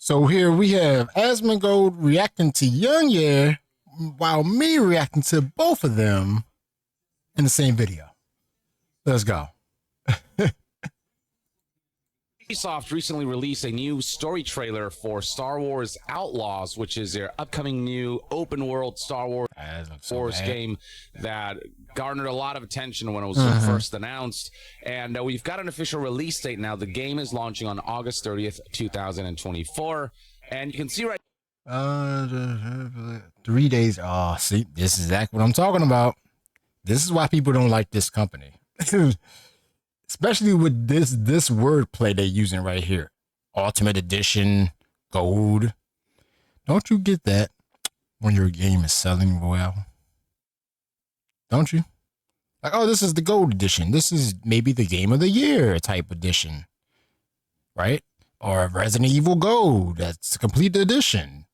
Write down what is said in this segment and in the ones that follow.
So here we have Asmongold reacting to Young Year while me reacting to both of them in the same video. Let's go. Ubisoft recently released a new story trailer for Star Wars Outlaws, which is their upcoming new open-world Star Wars game that garnered a lot of attention when it was first announced. And we've got an official release date now. The game is launching on August 30th, 2024. And you can see 3 days. Oh, see, this is exactly what I'm talking about. This is why people don't like this company. Especially with this wordplay they're using right here. Ultimate Edition, Gold. Don't you get that when your game is selling well? Don't you? Like, oh, this is the Gold Edition. This is maybe the Game of the Year type edition. Right? Or Resident Evil Gold. That's a complete edition.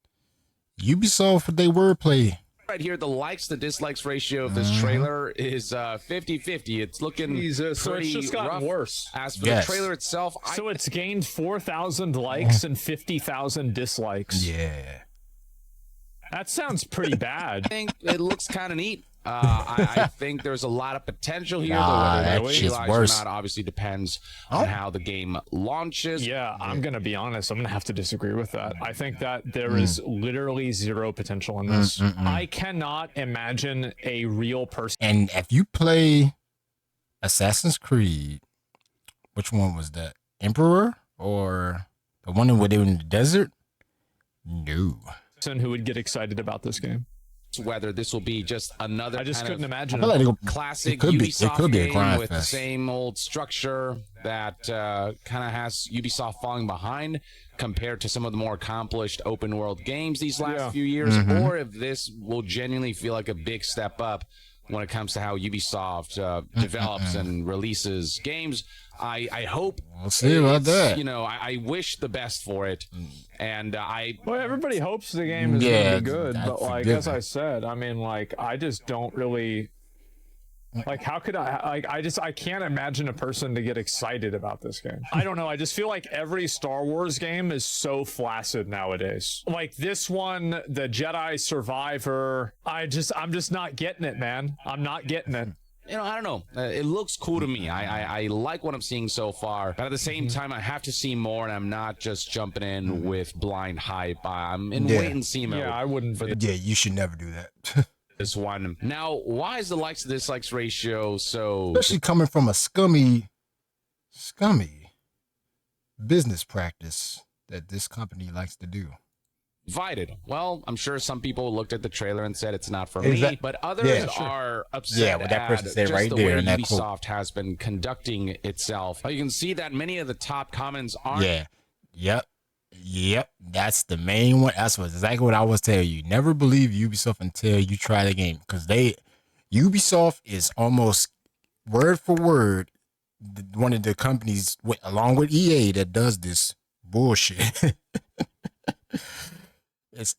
Ubisoft, they wordplay. Right here, the likes to dislikes ratio of this trailer is 50-50. It's looking pretty so it's just gotten rough. Worse. As for the trailer itself, so it's gained 4,000 likes and 50,000 dislikes. Yeah. That sounds pretty bad. I think it looks kind of neat. I think there's a lot of potential here. Whether they realize or not obviously depends on how the game launches. Yeah, I'm going to be honest. I'm going to have to disagree with that. I think that there is literally zero potential in this. I cannot imagine a real person. And if you play Assassin's Creed, which one was that? Emperor or the one where they were in the desert? No. Who would get excited about this game? Whether this will be just another I just couldn't imagine classic Ubisoft game with the same old structure that kind of has Ubisoft falling behind compared to some of the more accomplished open world games these last few years, or if this will genuinely feel like a big step up when it comes to how Ubisoft develops and releases games. I hope we'll see about that. You know, I wish the best for it, and well, everybody hopes the game is gonna be good, but like as I said, I mean, like I just don't really like. How could I can't imagine a person to get excited about this game. I don't know. I just feel like every Star Wars game is so flaccid nowadays. Like this one, the Jedi Survivor. I'm just not getting it, man. I'm not getting it. You know, I don't know. It looks cool to me. I like what I'm seeing so far. But at the same time, I have to see more, and I'm not just jumping in with blind hype. I'm in wait and see mode. Yeah, I wouldn't. Yeah, you should never do that. This one. Now, why is the likes to dislikes ratio so... Especially coming from a scummy business practice that this company likes to do. Divided. Well, I'm sure some people looked at the trailer and said it's not for me, but others are upset what that person said just right the there way in that Ubisoft has been conducting itself. You can see that many of the top comments aren't. Yep. That's the main one. That's exactly what I was telling you. Never believe Ubisoft until you try the game, because Ubisoft is almost word for word one of the companies along with EA that does this bullshit.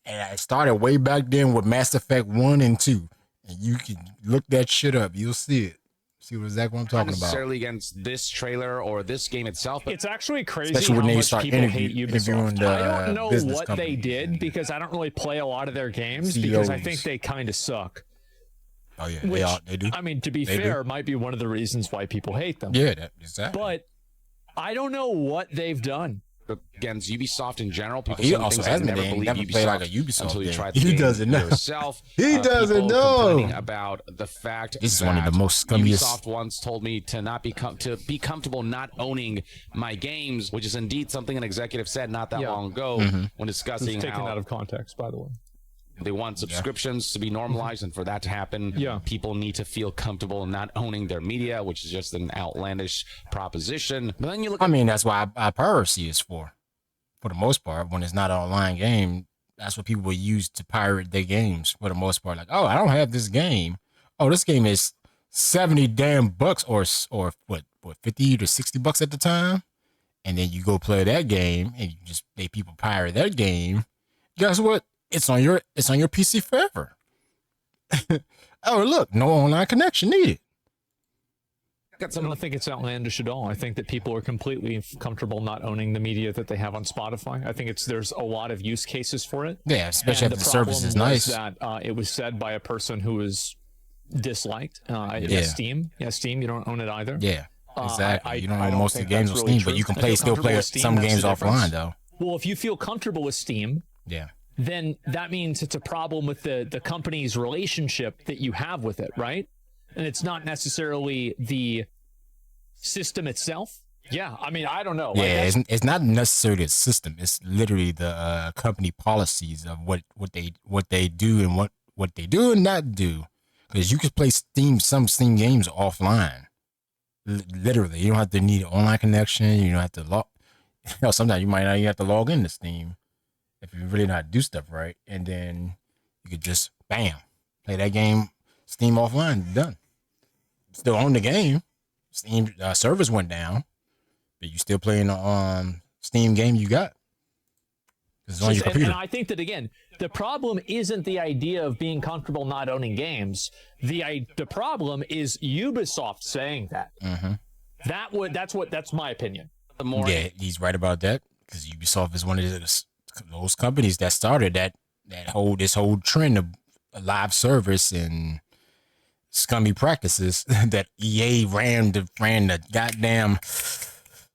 And it started way back then with Mass Effect 1 and 2. And you can look that shit up. You'll see it. See exactly what I'm talking about. Not necessarily against this trailer or this game itself. But it's actually crazy how much people hate Ubisoft. I don't know what they did because I don't really play a lot of their games because I think they kind of suck. Oh, yeah. They do. I mean, to be fair, might be one of the reasons why people hate them. Yeah, exactly. But I don't know what they've done. Against Ubisoft in general, people he also has never played like a Ubisoft until you game. try the He game doesn't know. Yourself. He doesn't know about the fact this is that one of the most scummiest. Ubisoft once told me to be comfortable not owning my games, which is indeed something an executive said not that long ago when discussing it's taken out of context, by the way. They want subscriptions to be normalized, and for that to happen, people need to feel comfortable not owning their media, which is just an outlandish proposition. But then you look. I mean, that's why piracy is for the most part. When it's not an online game, that's what people will use to pirate their games for the most part. Like, oh, I don't have this game. Oh, this game is $70 damn bucks, or what $50 to $60 at the time, and then you go play that game, and people pirate that game. Guess what? It's on your PC forever. Oh, look, no online connection needed. I don't think it's outlandish at all. I think that people are completely comfortable not owning the media that they have on Spotify. I think there's a lot of use cases for it. Yeah, especially if the service is nice. That it was said by a person who was disliked. Steam. Yeah, Steam. You don't own it either. Yeah, exactly. You don't own most of the games on Steam, but you can still play some games offline, though. Well, if you feel comfortable with Steam, then that means it's a problem with the company's relationship that you have with it, right? And it's not necessarily the system itself. Yeah, I mean, I don't know. Yeah, it's not necessarily a system. It's literally the company policies of what they do and what they do and not do. Because you can play some Steam games offline. Literally, you don't have to need an online connection. You don't have to log. Sometimes you might not even have to log into Steam if you really know how to do stuff right. And then you could just bam play that game. Steam offline, done. Still own the game. Steam servers went down, but you still playing the Steam game you got. It's on your computer. And I think that, again, the problem isn't the idea of being comfortable not owning games. The problem is Ubisoft saying that. Mm-hmm. That's my opinion. He's right about that, because Ubisoft is one of those companies that started this whole trend of live service and scummy practices that EA ran the goddamn,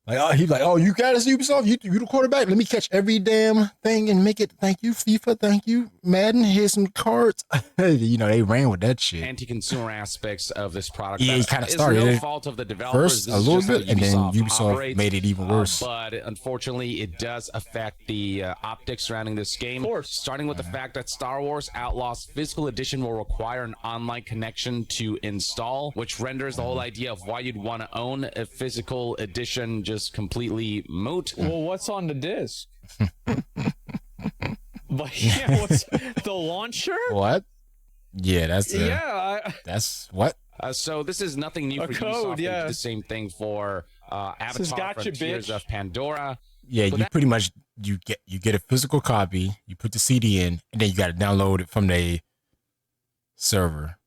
he's like, oh, you got us, Ubisoft, you the quarterback, let me catch every damn thing and make it, thank you FIFA, thank you Madden, here's some cards. They ran with that shit. Anti-consumer aspects of this product. EA kind of started no it fault of the developers. first a little bit, and then Ubisoft made it even worse. But unfortunately, it does affect the optics surrounding this game. Of course. Starting with the fact that Star Wars Outlaws Physical Edition will require an online connection to install, which renders the whole idea of why you'd want to own a physical edition just completely moot. Well, what's on the disc? But yeah, what's the launcher? What? Yeah, that's that's what. So this is nothing new for Ubisoft. They did the same thing for Avatar: Frontiers of Pandora. Yeah, so you pretty much you get a physical copy, you put the CD in, and then you got to download it from the server.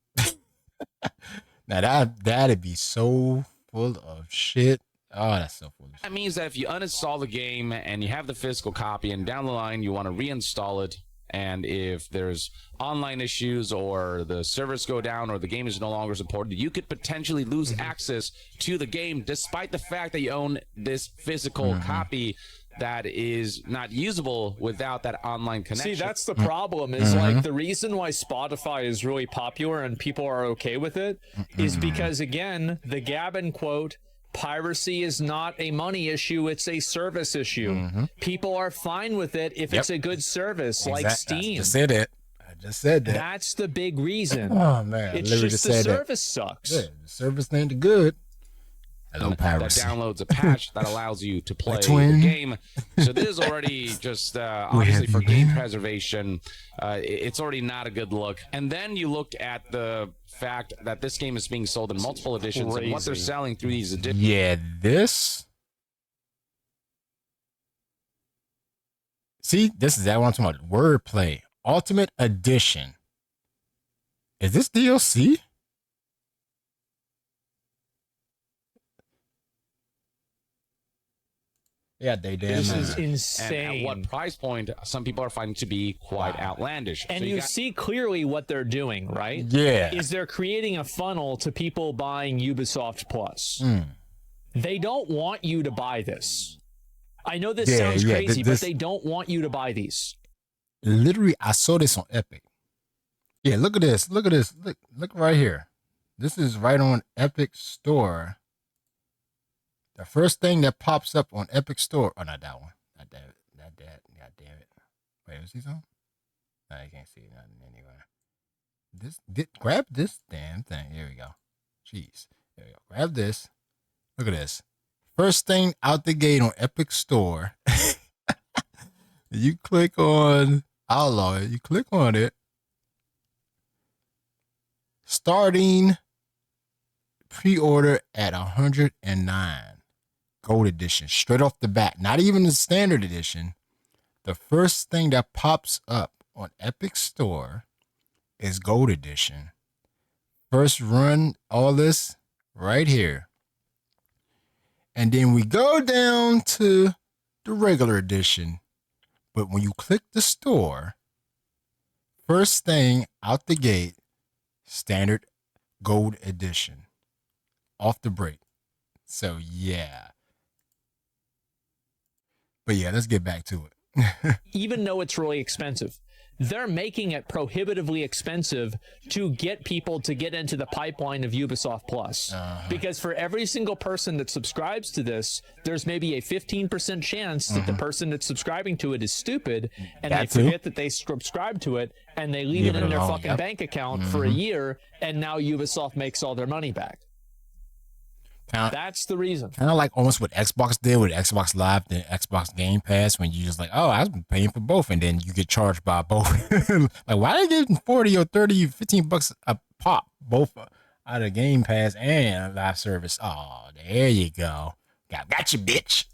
Now that'd be so full of shit. Oh, that's so foolish. That means that if you uninstall the game and you have the physical copy, and down the line you want to reinstall it, and if there's online issues or the servers go down or the game is no longer supported, you could potentially lose access to the game despite the fact that you own this physical copy that is not usable without that online connection. See, that's the problem, is like the reason why Spotify is really popular and people are okay with it is because, again, the Gavin quote, piracy is not a money issue, it's a service issue. People are fine with it if it's a good service, like Steam. I just said that. That's the big reason. Oh, man. It's just the service sucks. Yeah, the service ain't good. Hello, piracy. That downloads a patch that allows you to play the game. So this is already just, obviously for game preservation, it's already not a good look. And then you look at the fact that this game is being sold in multiple editions and what they're selling through these editions. Yeah, this. See, this is that one I'm talking about. Wordplay. Ultimate Edition. Is this DLC? Yeah, This is insane. And at what price point some people are finding to be quite outlandish. And so you see clearly what they're doing, right? Yeah. Is they're creating a funnel to people buying Ubisoft Plus. They don't want you to buy this. I know this sounds crazy, but they don't want you to buy these. Literally, I saw this on Epic. Yeah, look at this. Look at this. Look right here. This is right on Epic Store. The first thing that pops up on Epic Store. Oh, not that one. Not that. Not that. God damn it. Wait, was he on? No, you can't see nothing anywhere. Grab this damn thing. Here we go. Jeez. There we go. Grab this. Look at this. First thing out the gate on Epic Store. You click on Outlaw. You click on it. Starting pre-order at $109. Gold edition, straight off the bat. Not even the standard edition. The first thing that pops up on Epic Store is Gold edition. First run, all this right here. And then we go down to the regular edition. But when you click the store, first thing out the gate, standard gold edition. Off the break. So, yeah. But yeah, let's get back to it. Even though it's really expensive, they're making it prohibitively expensive to get people to get into the pipeline of Ubisoft Plus. Because for every single person that subscribes to this, there's maybe a 15% chance that the person that's subscribing to it is stupid, and they forget that they subscribe to it, and they leave it in their fucking bank account for a year, and now Ubisoft makes all their money back. That's the reason. Kind of like almost what Xbox did with Xbox Live and Xbox Game Pass, when you just like, oh, I've been paying for both, and then you get charged by both. Like, why are they getting 40 or 30, 15 bucks a pop, both out of Game Pass and live service? Oh, there you go. Got you, bitch.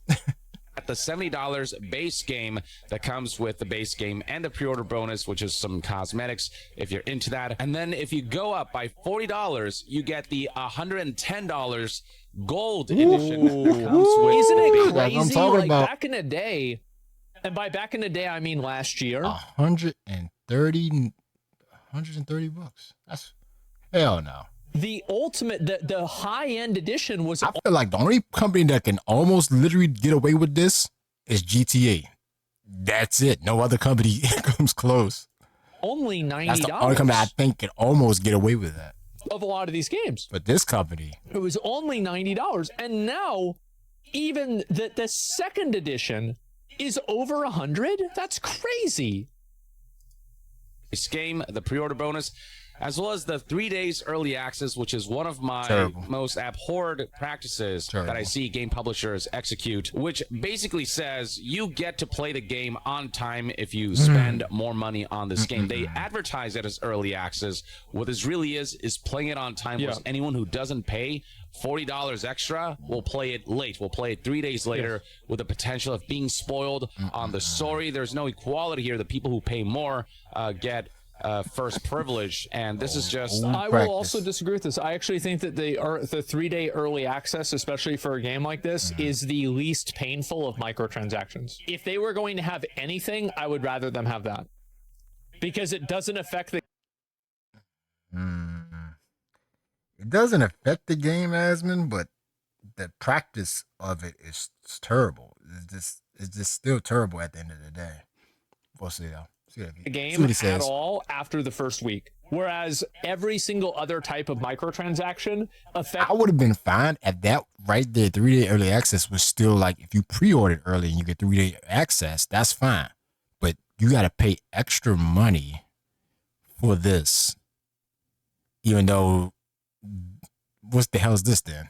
At the $70 base game that comes with the base game and the pre-order bonus, which is some cosmetics if you're into that. And then if you go up by $40, you get the $110 gold edition. That comes with Isn't it crazy? I'm talking like about back in the day, and by back in the day I mean last year, 130 bucks. That's hell no. the ultimate, the high-end edition was... I feel like the only company that can almost literally get away with this is GTA. That's it. No other company comes close. Only $90. That's the only company I think can almost get away with that. Of a lot of these games. But this company... It was only $90. And now, even the second edition is over 100? That's crazy. This game, the pre-order bonus, as well as the 3 days early access, which is one of my most abhorred practices that I see game publishers execute, which basically says you get to play the game on time if you spend more money on this game. They advertise it as early access. What this really is playing it on time. Because anyone who doesn't pay $40 extra will play it late. Will play it 3 days later with the potential of being spoiled on the story. There's no equality here. The people who pay more get first privilege, and this is just... I will also disagree with this. I actually think that the 3-day early access, especially for a game like this, is the least painful of microtransactions. If they were going to have anything, I would rather them have that, because it doesn't affect the... It doesn't affect the game, Asmon, but the practice of it is terrible. It's just still terrible at the end of the day. We'll see, though. The game at all after the first week, whereas every single other type of microtransaction affects... I would have been fine at that right there. 3-day early access was still like, if you pre-ordered early and you get 3-day access, that's fine. But you got to pay extra money for this, even though, what the hell is this then?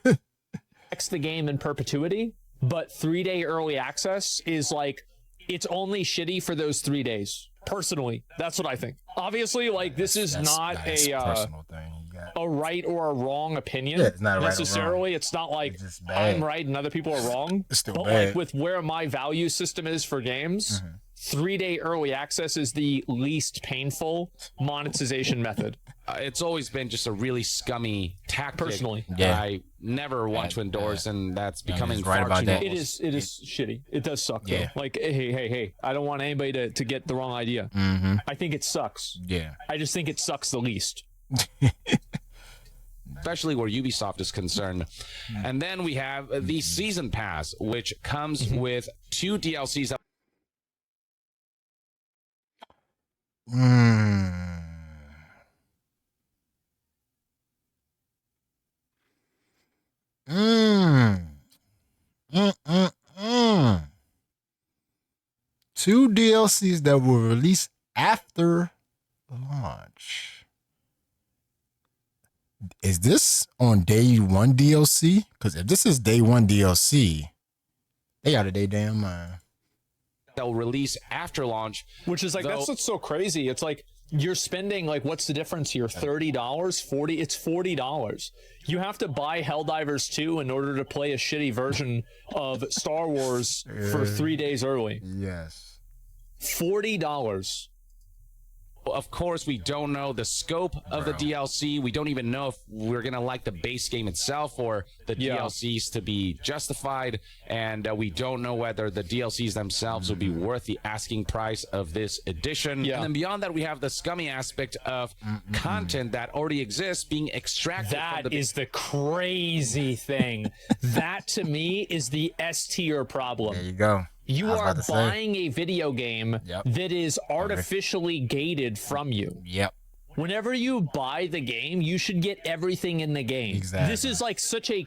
The game in perpetuity, but 3-day early access is like, it's only shitty for those 3 days. Personally, that's what I think. Obviously, like, this is not a right or a wrong opinion. It's not necessarily. It's not like I'm right and other people are wrong. It's still but bad. Like, with where my value system is for games, 3-day early access is the least painful monetization method. It's always been just a really scummy tactic. Personally, I never want to endorse, and that's becoming far too normal. It is shitty. It does suck. Though. Like, hey, I don't want anybody to get the wrong idea. I think it sucks. I just think it sucks the least. Especially where Ubisoft is concerned. And then we have the Season Pass, which comes with 2 DLCs. Two DLCs that were released after launch. Is this on day 1 DLC? Because if this is day 1 DLC, they out of their damn mind. They'll release after launch, which is like, that's what's so crazy. It's like, you're spending, like, what's the difference here? $30, $40? It's $40. You have to buy Helldivers 2 in order to play a shitty version of Star Wars for 3 days early. Yes. $40. Of course, we don't know the scope of the DLC. We don't even know if we're going to like the base game itself or the DLCs to be justified. And we don't know whether the DLCs themselves will be worth the asking price of this edition. Yeah. And then beyond that, we have the scummy aspect of content that already exists being extracted. That is the crazy thing. That, to me, is the S tier problem. There you go. You are buying a video game that is artificially gated from you. Yep. Whenever you buy the game, you should get everything in the game. Exactly. This is like such a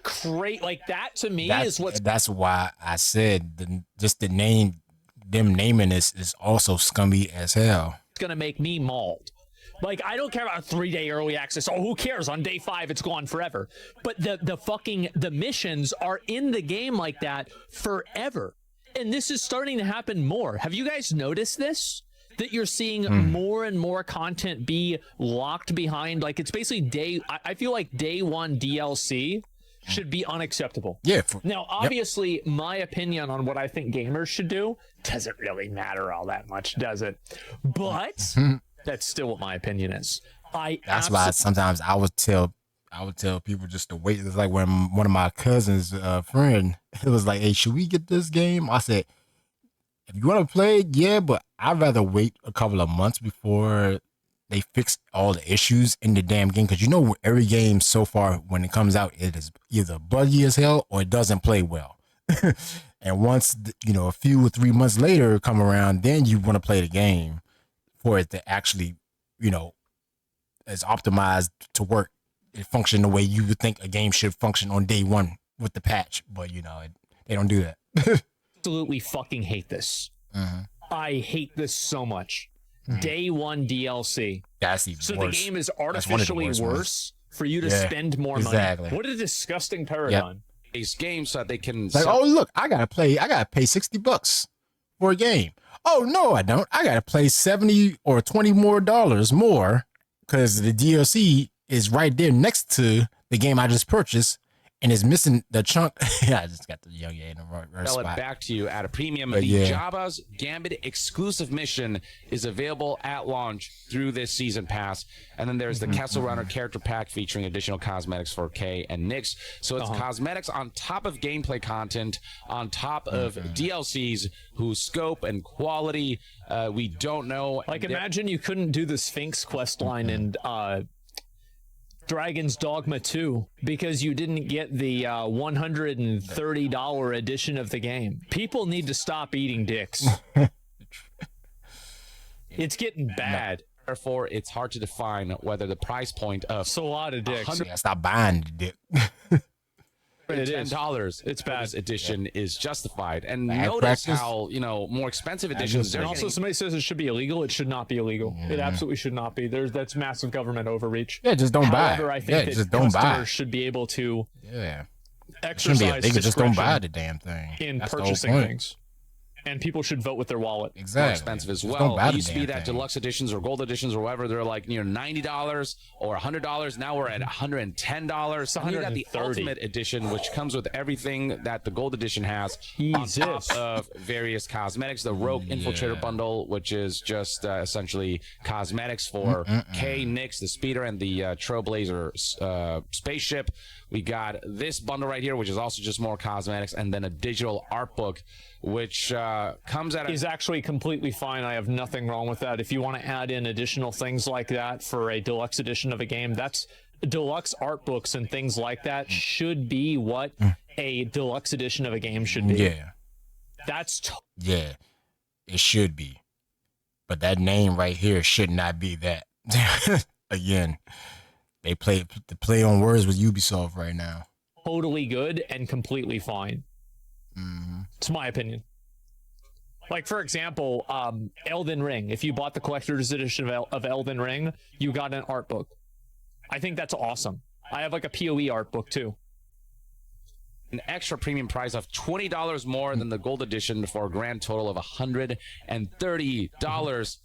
like that to me is what's. That's why I said just the name, them naming this is also scummy as hell. It's gonna make me mauled. Like, I don't care about a 3-day early access. Oh, who cares? On day 5, it's gone forever. But the missions are in the game like that forever. And this is starting to happen more. Have you guys noticed this? That you're seeing more and more content be locked behind, like it's basically I feel like day 1 DLC should be unacceptable. Yeah. Now, obviously, my opinion on what I think gamers should do doesn't really matter all that much, does it? But that's still what my opinion is. That's why sometimes I would tell people just to wait. It's like when one of my cousins' friend, it was like, hey, should we get this game? I said, if you want to play it, yeah, but I'd rather wait a couple of months before they fix all the issues in the damn game. Because every game so far, when it comes out, it is either buggy as hell or it doesn't play well. And once, a few or 3 months later come around, then you want to play the game for it to actually, is optimized to work. It function the way you would think a game should function on day 1 with the patch, but they don't do that. Absolutely fucking hate this. I hate this so much. Day 1 DLC. That's even so worse. The game is artificially worse for you to spend more money. What a disgusting paradigm. These games so that they can oh look, I gotta pay $60 for a game. Oh no, I don't. I gotta pay $70 or $20 more because the DLC is right there next to the game I just purchased and is missing the chunk. I just got the young in the right spot. Sell it back to you at a premium. But the Jabba's Gambit exclusive mission is available at launch through this season pass. And then there's the Kessel Runner character pack featuring additional cosmetics for Kay and Nyx. So it's cosmetics on top of gameplay content, on top of DLCs whose scope and quality we don't know. Like, imagine you couldn't do the Sphinx quest line in Dragon's Dogma 2 because you didn't get the $130 edition of the game. People need to stop eating dicks. It's getting bad. Therefore, it's hard to define whether the price point of a lot of dicks. Stop buying the dick. $10 it's bad. This edition is justified, and notice how more expensive editions. And also, somebody says it should be illegal. It should not be illegal. It absolutely should not be. That's massive government overreach. Yeah, just don't buy. However, I think that just don't customers should be able to exercise they could just don't buy the damn thing in purchasing things. And people should vote with their wallet. Exactly. More expensive as well. It used to be that deluxe editions or gold editions or whatever, they're like $90 or $100. Now we're at $110. And you got the ultimate edition, which comes with everything that the gold edition has on top of various cosmetics. The Rogue Infiltrator bundle, which is just essentially cosmetics for Kay, Nyx, the speeder, and the Trailblazer spaceship. We got this bundle right here, which is also just more cosmetics, and then a digital art book, which comes at is actually completely fine. I have nothing wrong with that. If you want to add in additional things like that for a deluxe edition of a game, that's deluxe art books and things like that should be what a deluxe edition of a game should be. Yeah. It should be. But that name right here should not be that. Again, they play on words with Ubisoft right now. Totally good and completely fine. It's my opinion. Like, for example, Elden Ring. If you bought the collector's edition of Elden Ring, you got an art book. I think that's awesome. I have like a PoE art book too. An extra premium price of $20 more than the gold edition for a grand total of $130.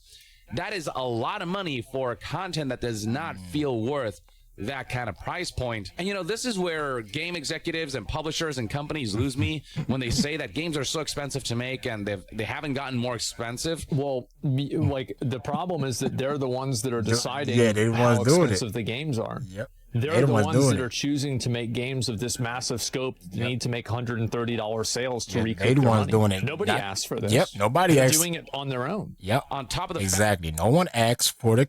That is a lot of money for content that does not feel worth that kind of price point. And, this is where game executives and publishers and companies lose me when they say that games are so expensive to make and they haven't gotten more expensive. Well, like, the problem is that they're the ones that are deciding how expensive the games are. Yep. They're the ones that are choosing to make games of this massive scope that need to make $130 sales to recoup their money. Doing it. Nobody asked for this. Yep, nobody asked. They're doing it on their own. Yep. On top of the exactly. No one asked for the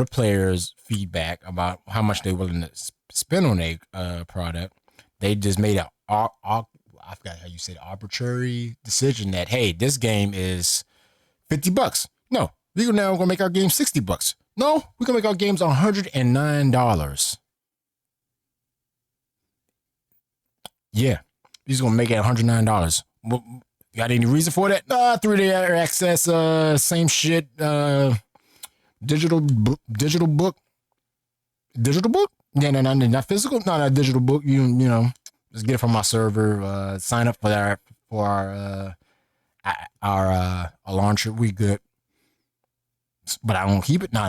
players' feedback about how much they're willing to spend on a product. They just made I forgot how you say the arbitrary decision that, hey, this game is $50. No, we're now gonna make our game $60. No, we're gonna make our games $109. Yeah, he's gonna make it $109. Got any reason for that? 3-day access, same shit. Digital book. Yeah, no, not physical. No, not digital book. You know, just get it from my server. Sign up for our launcher. We good. But I don't keep it. No.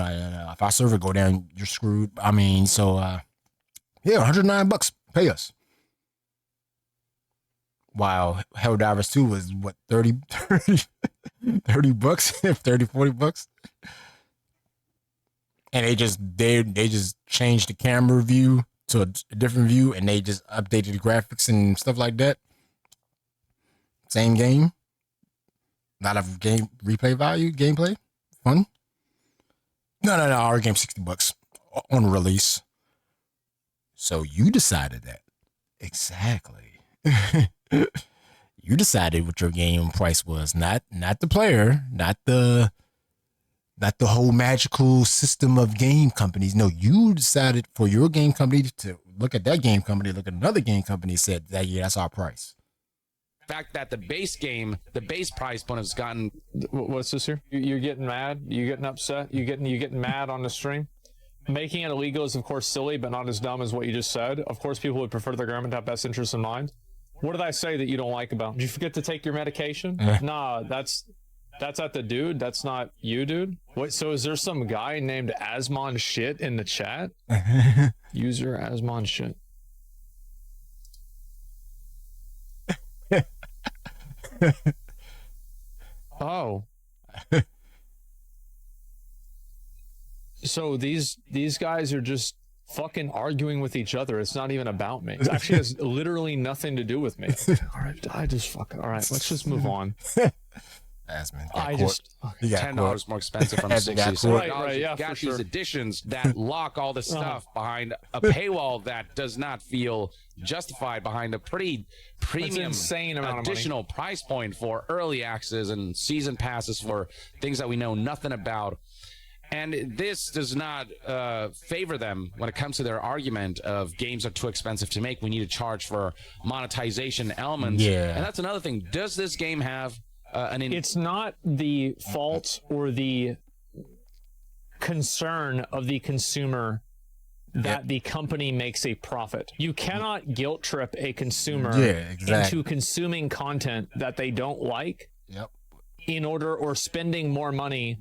If our server go down, you're screwed. I mean, so yeah, $109. Pay us. Wow, Helldivers 2 was what, $30, $40. And they just changed the camera view to a different view, and they just updated the graphics and stuff like that. Same game. Not a game replay value, gameplay, fun. No, our game $60 on release. So you decided that. Exactly. You decided what your game price was, not the player, not the whole magical system of game companies. No, you decided for your game company to look at that game company, look at another game company, said that, yeah, that's our price. The fact that the base price point has gotten. What's this here? You're getting mad? You getting upset? You getting mad on the stream? Making it illegal is, of course, silly, but not as dumb as what you just said. Of course, people would prefer their government to have best interests in mind. What did I say that you don't like about? Did you forget to take your medication? Nah, that's at the dude. That's not you, dude. Wait, so is there some guy named Asmon Shit in the chat? User Asmon Shit. Oh. So these guys are just fucking arguing with each other. It's not even about me. It actually has literally nothing to do with me. All right, all right, let's just move on. $10 more expensive from $60. So right, yeah, got for these sure. additions that lock all the stuff behind a paywall that does not feel justified behind a pretty premium, insane amount additional of money. price point for early access and season passes for things that we know nothing about. And this does not favor them when it comes to their argument of games are too expensive to make. We need to charge for monetization elements. Yeah. And that's another thing. Does this game have it's not the fault or the concern of the consumer that the company makes a profit. You cannot guilt trip a consumer into consuming content that they don't like in order, or spending more money.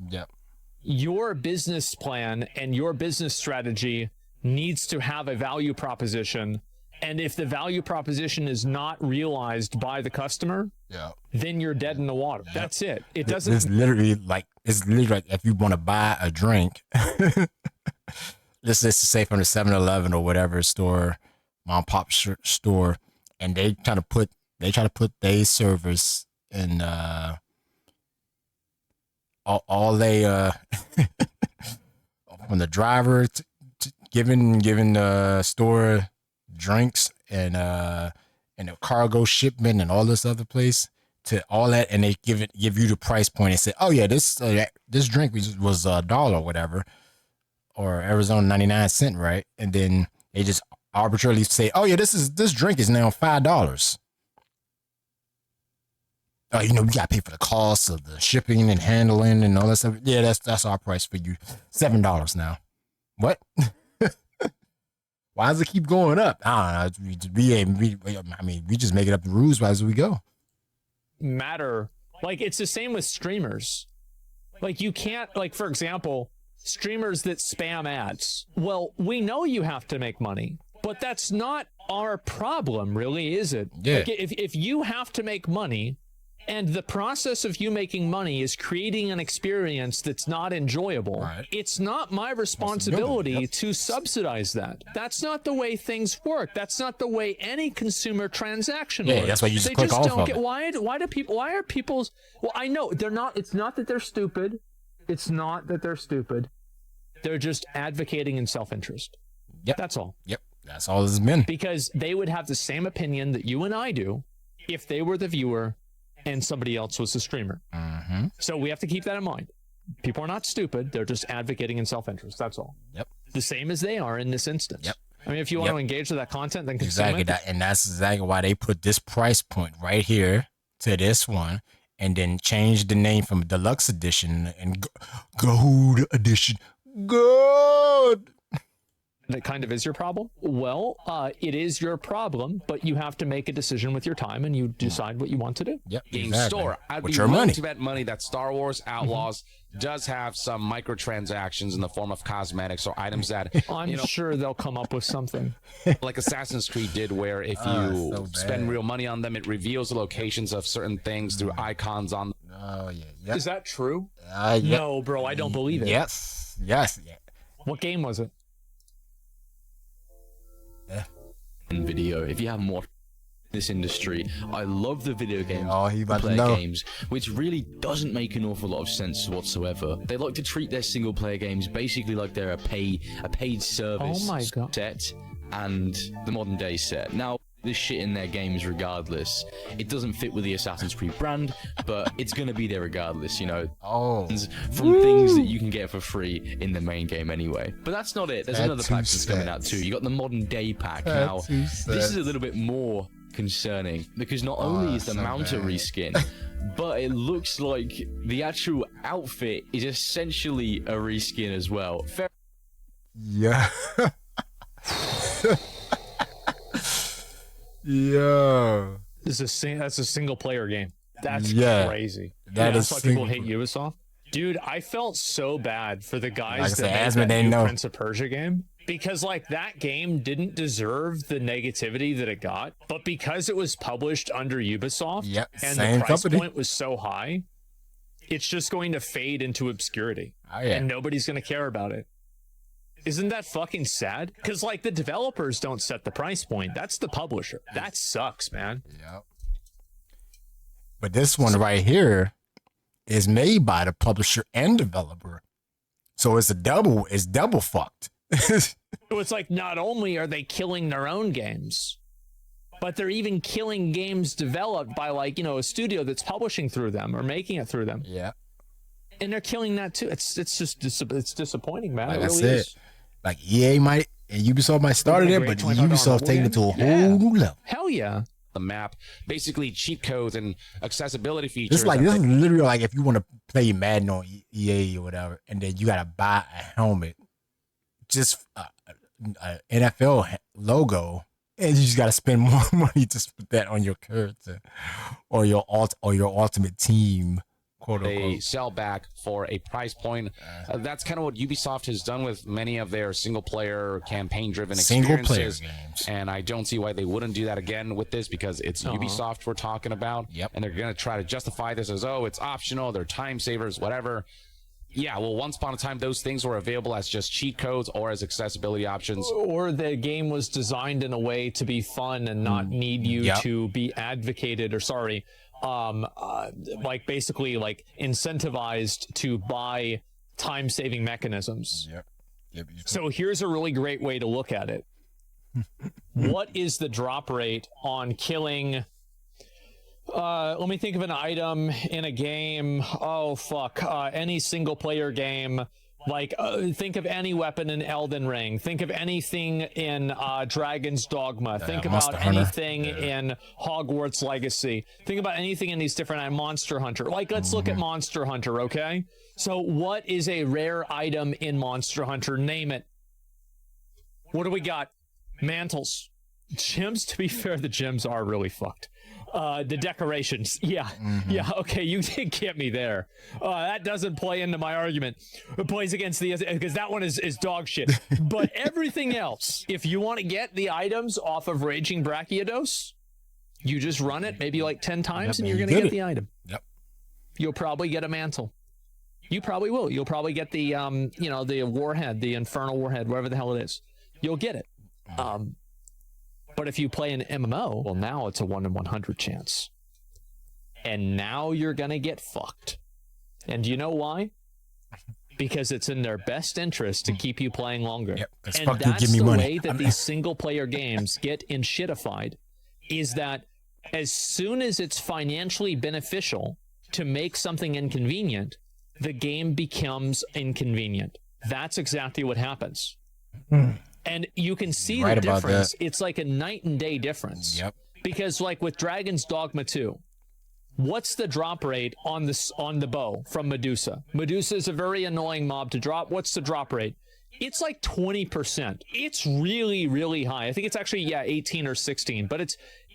Your business plan and your business strategy needs to have a value proposition. And if the value proposition is not realized by the customer, then you're dead in the water. That's it. It doesn't. It's literally like if you want to buy a drink, let's just say from the 7-Eleven or whatever store, mom pop store, and they try to put their service in all they from the driver to giving the store drinks and the cargo shipment and all this other place to all that, and they give you the price point and say, oh yeah, this drink was $1 or whatever, or Arizona 99 cents, right? And then they just arbitrarily say, oh yeah, this drink is now $5. Oh, you gotta pay for the cost of the shipping and handling and all that stuff. Yeah, that's our price for you. $7 now. What? Why does it keep going up? I don't know. We just make it up the rules as we go. Matter. Like, it's the same with streamers. Like, you can't, like, for example, streamers that spam ads. Well, we know you have to make money, but that's not our problem, really, is it? Yeah. Like, if you have to make money, and the process of you making money is creating an experience that's not enjoyable, right, it's not my responsibility to subsidize that. That's not the way things work. That's not the way any consumer transaction works. Yeah, that's why you just click off of it. Why are people, well, I know they're not, it's not that they're stupid. It's not that they're stupid. They're just advocating in self-interest. Yep. That's all. Yep. That's all it's been. Because they would have the same opinion that you and I do if they were the viewer and somebody else was the streamer. Mm-hmm. So we have to keep that in mind. People are not stupid. They're just advocating in self-interest. That's all. Yep. The same as they are in this instance. Yep. I mean, if you want to engage with that content, then consume exactly it. that, and that's exactly why they put this price point right here to this one, and then change the name from Deluxe Edition and Gold Edition. Good. That kind of is your problem. Well, it is your problem, but you have to make a decision with your time, and you decide what you want to do. Yep. Game exactly. Store. I'd with be your willing money to bet money that Star Wars Outlaws does have some microtransactions in the form of cosmetics or items that I'm sure they'll come up with something like Assassin's Creed did, where if you spend real money on them, it reveals the locations of certain things through icons on. Oh yeah. Yep. Is that true? Yep. No, bro, I don't believe it. Yes. Yes. Yeah. What game was it? Video. If you haven't watched this industry, I love the video game games, which really doesn't make an awful lot of sense whatsoever. They like to treat their single player games basically like they're a paid service set and the modern day set. Now, this shit in their games regardless. It doesn't fit with the Assassin's Creed brand, but it's gonna be there regardless, you know. From things that you can get for free in the main game anyway. But that's not it. There's another pack that's coming out too. You got the modern day pack. Now, this is a little bit more concerning because not only is the mount a reskin, but it looks like the actual outfit is essentially a reskin as well. Yeah. Yeah. That's a single player game. That's crazy. That's why people hate Ubisoft. Dude, I felt so bad for the guys that made that new Prince of Persia game, because like that game didn't deserve the negativity that it got, but because it was published under Ubisoft and the price point was so high, it's just going to fade into obscurity and nobody's going to care about it. Isn't that fucking sad? Because like the developers don't set the price point. That's the publisher. That sucks, man. Yep. But this one right here is made by the publisher and developer. So it's double fucked. So it's like not only are they killing their own games, but they're even killing games developed by like, you know, a studio that's publishing through them or making it through them. Yeah. And they're killing that too. It's disappointing, man. Like it really is. Like EA might and Ubisoft might start it, but Ubisoft taking it to a whole new level. Hell yeah. The map, basically cheat codes and accessibility features. This is literally like if you want to play Madden on EA or whatever, and then you gotta buy a helmet, just a NFL logo, and you just gotta spend more money to put that on your character or your ultimate team. They sell back for a price point. That's kind of what Ubisoft has done with many of their single-player, campaign-driven experiences. Games. And I don't see why they wouldn't do that again with this, because it's Ubisoft we're talking about. Yep. And they're going to try to justify this as, oh, it's optional, they're time savers, whatever. Yeah, well, once upon a time, those things were available as just cheat codes or as accessibility options. Or the game was designed in a way to be fun and not need you to be advocated like basically like incentivized to buy time-saving mechanisms. Yep. So here's a really great way to look at it. What is the drop rate on killing? Let me think of an item in a game. Oh, fuck. Any single-player game. Like, think of any weapon in Elden Ring. Think of anything in Dragon's Dogma. Think about anything in Hogwarts Legacy. Think about anything in these different Monster Hunter. Like, let's look at Monster Hunter, okay? So what is a rare item in Monster Hunter? Name it. What do we got? Mantles. Gems, to be fair, the gems are really fucked. The decorations. Yeah. Yeah. Okay. You did get me there. That doesn't play into my argument. It plays against the, because that one is dog shit. But everything else, if you want to get the items off of Raging Brachiodos, you just run it maybe like 10 times and you're going to get the item. Yep. You'll probably get a mantle. You probably will. You'll probably get the, the warhead, the infernal warhead, whatever the hell it is. You'll get it. But if you play an MMO, well, now it's a 1 in 100 chance. And now you're going to get fucked. And do you know why? Because it's in their best interest to keep you playing longer. Yep, and that's the way that these single-player games get in shitified, is that as soon as it's financially beneficial to make something inconvenient, the game becomes inconvenient. That's exactly what happens. And you can see the difference. It's like a night and day difference. Yep. Because like with Dragon's Dogma 2, what's the drop rate on the bow from Medusa? Medusa is a very annoying mob to drop. What's the drop rate? It's like 20%. It's really, really high. I think it's actually 18 or 16, but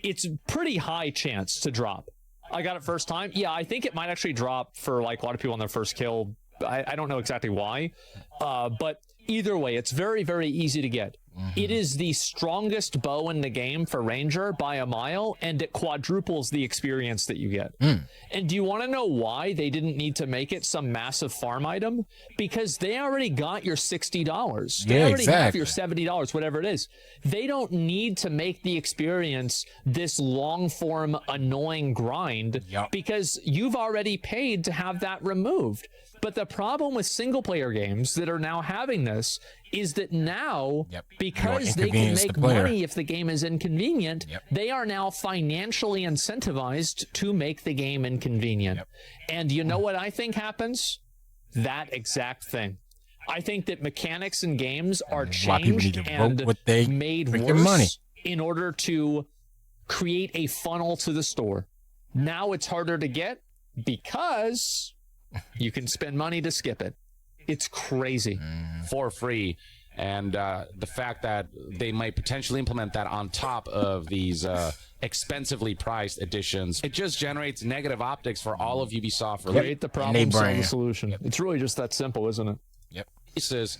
it's pretty high chance to drop. I got it first time. Yeah, I think it might actually drop for like a lot of people on their first kill. I don't know exactly why, but either way, it's very, very easy to get. It is the strongest bow in the game for Ranger by a mile, and it quadruples the experience that you get. And do you want to know why they didn't need to make it some massive farm item? Because they already got your $60. They already have your $70, whatever it is. They don't need to make the experience this long-form, annoying grind because you've already paid to have that removed. But the problem with single-player games that are now having this is that now, because they can make money if the game is inconvenient, they are now financially incentivized to make the game inconvenient. And you know what I think happens? That exact thing. I think that mechanics in games are changed and made worse in order to create a funnel to the store. Now it's harder to get because you can spend money to skip it. It's crazy. For free. And the fact that they might potentially implement that on top of these expensively priced editions, it just generates negative optics for all of Ubisoft. Create the problem, solve the solution. It's really just that simple, isn't it?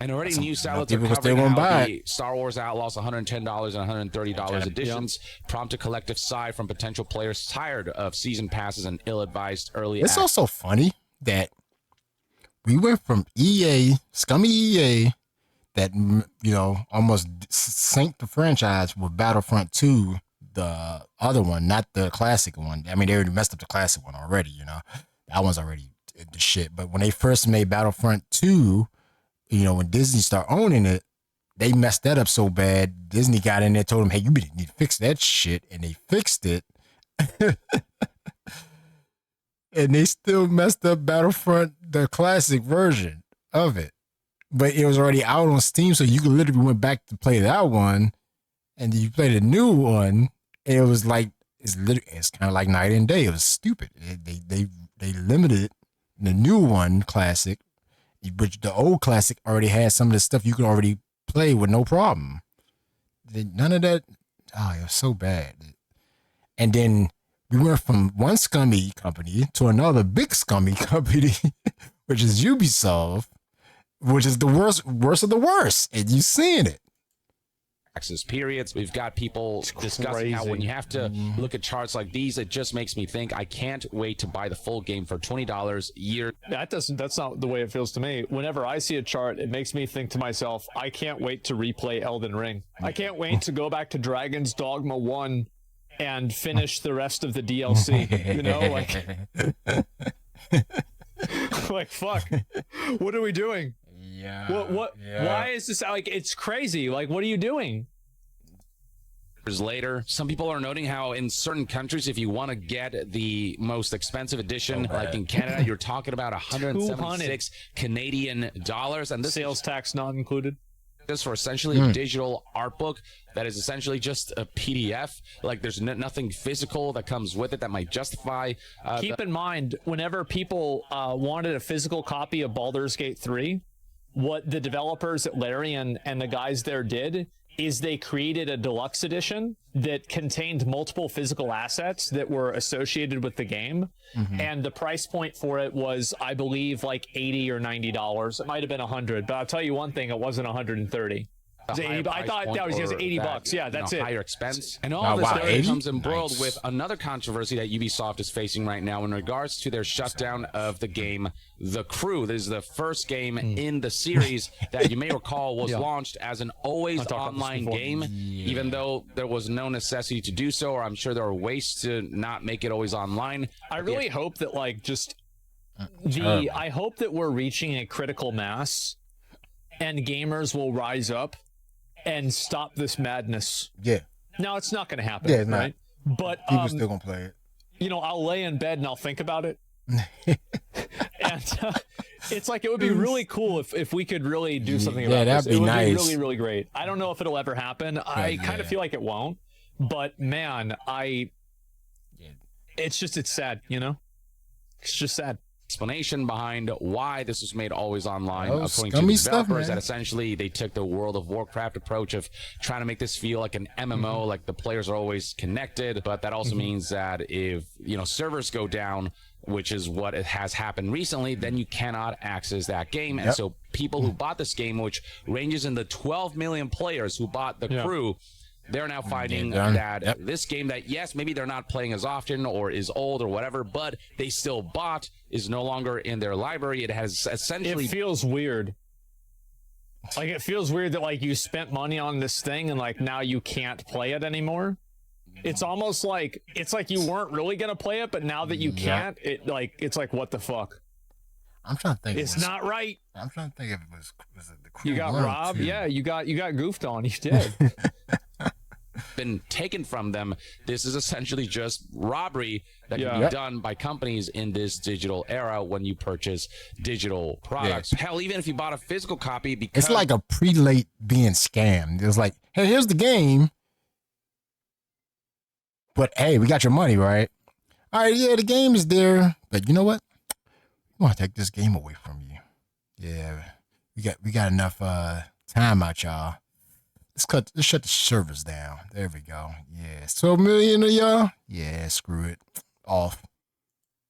And already news outlets are covering how the Star Wars Outlaws $110 and $130 editions prompt a collective sigh from potential players tired of season passes and ill-advised early access. It's also funny that we went from EA, scummy EA, that, almost sank the franchise with Battlefront 2, the other one, not the classic one. I mean, they already messed up the classic one already, That one's already the shit. But when they first made Battlefront 2, when Disney started owning it, they messed that up so bad. Disney got in there, told them, hey, you need to fix that shit. And they fixed it. And they still messed up Battlefront, the classic version of it. But it was already out on Steam, so you could literally went back to play that one, and you played a new one. And it was like it's kind of like night and day. It was stupid. They limited the new one classic, but the old classic already had some of the stuff you could already play with no problem. None of that. Oh, it was so bad. And then we went from one scummy company to another big scummy company, which is Ubisoft, which is the worst of the worst. And you're seeing it. Access periods. We've got people discussing how when you have to look at charts like these, it just makes me think I can't wait to buy the full game for $20 a year. That's not the way it feels to me. Whenever I see a chart, it makes me think to myself, I can't wait to replay Elden Ring. I can't wait to go back to Dragon's Dogma 1 and finish the rest of the DLC. Like fuck. What are we doing? Why is this like, it's crazy. Like, what are you doing? Later, some people are noting how in certain countries, if you want to get the most expensive edition, like in Canada, you're talking about 176 Canadian dollars, and this sales tax not included. This for essentially a digital art book that is essentially just a PDF. Like there's nothing physical that comes with it that might justify. Keep in mind, whenever people wanted a physical copy of Baldur's Gate 3, what the developers at Larian and the guys there did is they created a deluxe edition that contained multiple physical assets that were associated with the game. And the price point for it was, I believe, like $80 or $90. It might have been 100, but I'll tell you one thing, it wasn't 130. I thought that was just $80. Yeah, that's it. Higher expense. And all this comes embroiled with another controversy that Ubisoft is facing right now in regards to their shutdown of the game The Crew. This is the first game in the series that you may recall was launched as an always online game, even though there was no necessity to do so, or I'm sure there are ways to not make it always online. I really hope that I hope that we're reaching a critical mass and gamers will rise up and stop this madness. Yeah. Now, it's not going to happen. Yeah, it's right? not. But people still going to play it. I'll lay in bed and I'll think about it. And it's like, it would be really cool if we could really do something about this. That'd be nice. It would be really, really great. I don't know if it'll ever happen. I kind of feel like it won't. But, man, it's sad, It's just sad. Explanation behind why this was made always online, according to the developers, that essentially they took the World of Warcraft approach of trying to make this feel like an MMO, like the players are always connected. But that also means that if servers go down, which is what has happened recently, then you cannot access that game. And so people who bought this game, which ranges in the 12 million players who bought The Crew, they're now finding that this game that, yes, maybe they're not playing as often or is old or whatever, but they still bought, is no longer in their library. It has essentially... It feels weird. Like, it feels weird that, you spent money on this thing and, now you can't play it anymore. It's almost like, you weren't really going to play it, but now that you can't, it's like, what the fuck? I'm trying to think. It's not right. I'm trying to think if it was it The Crew. You got robbed? Yeah, you got goofed on. You did. Been taken from them. This is essentially just robbery that can be done by companies in this digital era when you purchase digital products. Hell, even if you bought a physical copy, because it's like a prelate being scammed. It's like, hey, here's the game, but hey, we got your money, right? All right, yeah, the game is there, but you know what? We want to take this game away from you. Yeah, we got enough time out, y'all. Let's shut the servers down. There we go. Yeah. So million of y'all? Yeah, screw it. Off.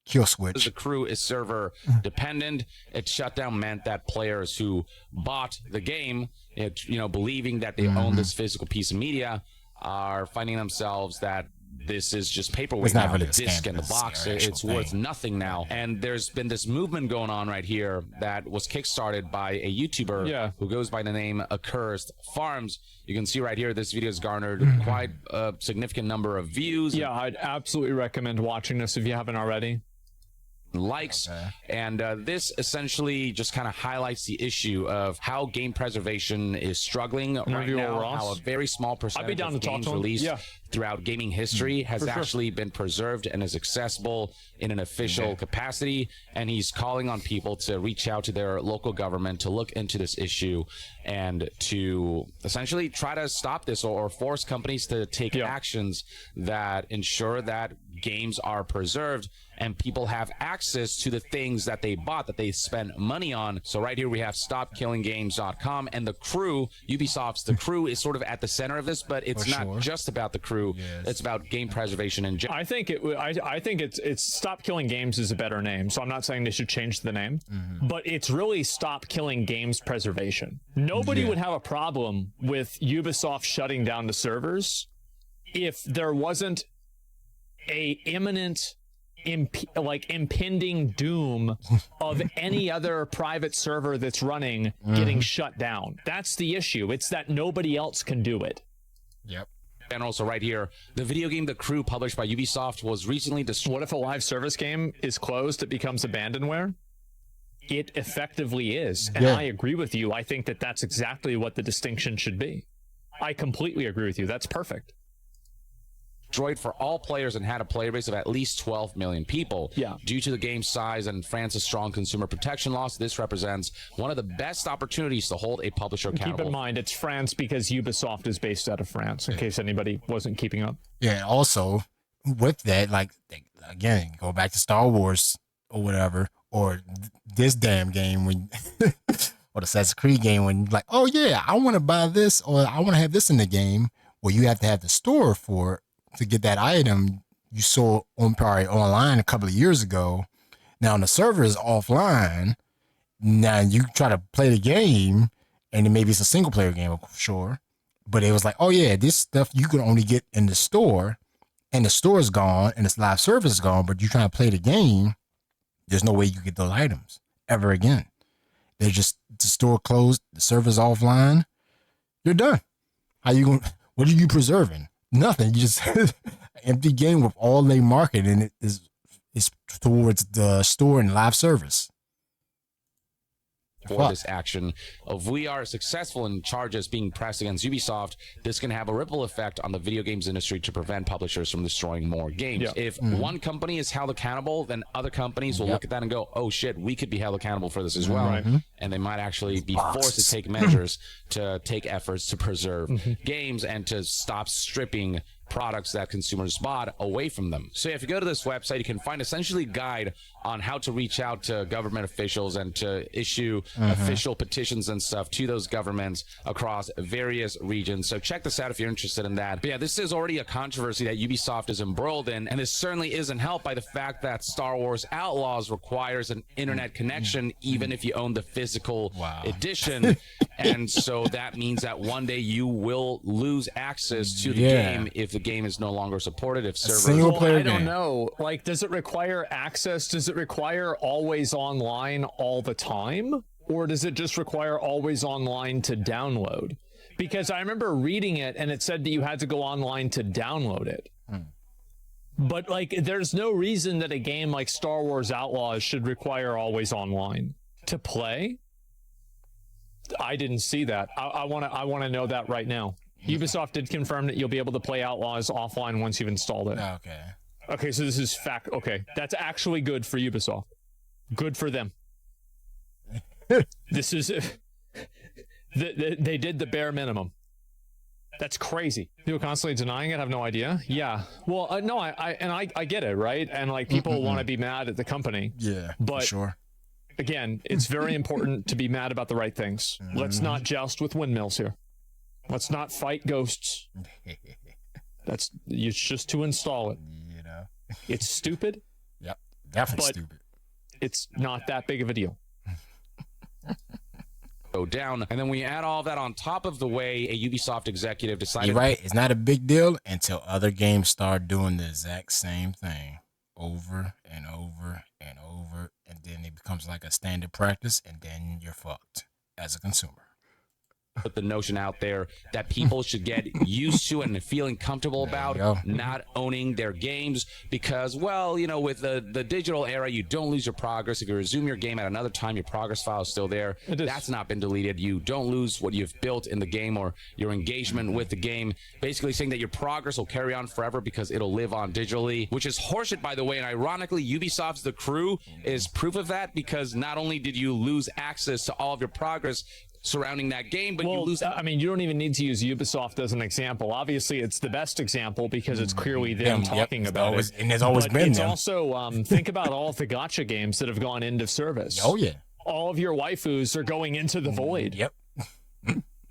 Kill switch. The Crew is server dependent. Its shutdown meant that players who bought the game, believing that they own this physical piece of media, are finding themselves that this is just paperweight. It's not now. really the disc and the box, it's worth nothing now. And there's been this movement going on right here that was kickstarted by a YouTuber who goes by the name Accursed Farms. You can see right here, this video has garnered quite a significant number of views. Yeah, I'd absolutely recommend watching this if you haven't already. Likes. And this essentially just kind of highlights the issue of how game preservation is struggling right now, how a very small percentage of games released throughout gaming history has actually been preserved and is accessible in an official capacity. And he's calling on people to reach out to their local government to look into this issue and to essentially try to stop this or force companies to take actions that ensure that games are preserved and people have access to the things that they bought, that they spent money on. So right here we have StopKillingGames.com, and The Crew, Ubisoft's The Crew, is sort of at the center of this, but it's not just about The Crew. It's about game preservation in general. I think it's Stop Killing Games is a better name, so I'm not saying they should change the name, but it's really Stop Killing Games Preservation. Nobody would have a problem with Ubisoft shutting down the servers if there wasn't a imminent impending doom of any other private server that's running getting shut down. That's the issue. It's that nobody else can do it. And also right here, the video game The Crew, published by Ubisoft, was recently destroyed. What if a live service game is closed, it becomes abandonware? It effectively is. And I agree with you. I think that that's exactly what the distinction should be. I completely agree with you. That's perfect. Destroyed for all players and had a player base of at least 12 million people. Due to the game's size and France's strong consumer protection laws, this represents one of the best opportunities to hold a publisher accountable. Keep in mind, it's France because Ubisoft is based out of France, in case anybody wasn't keeping up. Yeah, also, with that, again, go back to Star Wars or whatever, or this damn game or the Assassin's Creed game when you're like, oh yeah, I want to buy this or I want to have this in the game. Well, you have to have the store for it to get that item you saw on probably online a couple of years ago. Now the server is offline. Now you try to play the game, and then maybe it's a single player game, sure. But it was like, oh yeah, this stuff you can only get in the store, and the store is gone, and its live service is gone. But you trying to play the game, there's no way you get those items ever again. They're just the store closed, the server's offline. You're done. How you going? What are you preserving? Nothing. You just an empty game with all they market, and it is towards the store and live service. For this action, if we are successful in charges being pressed against Ubisoft, this can have a ripple effect on the video games industry to prevent publishers from destroying more games. Yeah. If one company is held accountable, then other companies will look at that and go, oh shit, we could be held accountable for this as well. And they might actually be forced to take measures to take efforts to preserve games and to stop stripping products that consumers bought away from them. So if you go to this website, you can find essentially a guide on how to reach out to government officials and to issue official petitions and stuff to those governments across various regions. So check this out if you're interested in that. But yeah, this is already a controversy that Ubisoft is embroiled in, and this certainly isn't helped by the fact that Star Wars Outlaws requires an internet connection even if you own the physical edition. And so that means that one day you will lose access to the game if the game is no longer supported, if servers... I don't know. Like, does it require access? Does it require always online all the time? Or does it just require always online to download? Because I remember reading it and it said that you had to go online to download it. But, like, there's no reason that a game like Star Wars Outlaws should require always online to play. I didn't see that. I want to know that right now. Ubisoft did confirm that you'll be able to play Outlaws offline once you've installed it. Okay, so this is fact. Okay, that's actually good for Ubisoft. Good for them. This is... they did the bare minimum. That's crazy. People constantly denying it. I have no idea. Yeah. Well, no, I get it, right? And like people want to be mad at the company. Yeah, but sure. Again, it's very important to be mad about the right things. Let's not joust with windmills here. Let's not fight ghosts. It's just to install it. You know, it's stupid. Yep, definitely stupid. It's not that big of a deal. Go down, and then we add all that on top of the way a Ubisoft executive decided. You're right. It's not a big deal until other games start doing the exact same thing over and over and over, and then it becomes like a standard practice, and then you're fucked as a consumer. Put the notion out there that people should get used to and feeling comfortable about not owning their games because, well, you know, with the digital era, you don't lose your progress. If you resume your game at another time, your progress file is still there. That's not been deleted. You don't lose what you've built in the game or your engagement with the game. Basically saying that your progress will carry on forever because it'll live on digitally, which is horseshit, by the way. And ironically, Ubisoft's The Crew is proof of that because not only did you lose access to all of your progress surrounding that game, but you lose... I mean, you don't even need to use Ubisoft as an example. Obviously, it's the best example because it's clearly them talking about it. And there's always been it's also, think about all of the gacha games that have gone into service. Oh, yeah. All of your waifus are going into the void. Yep.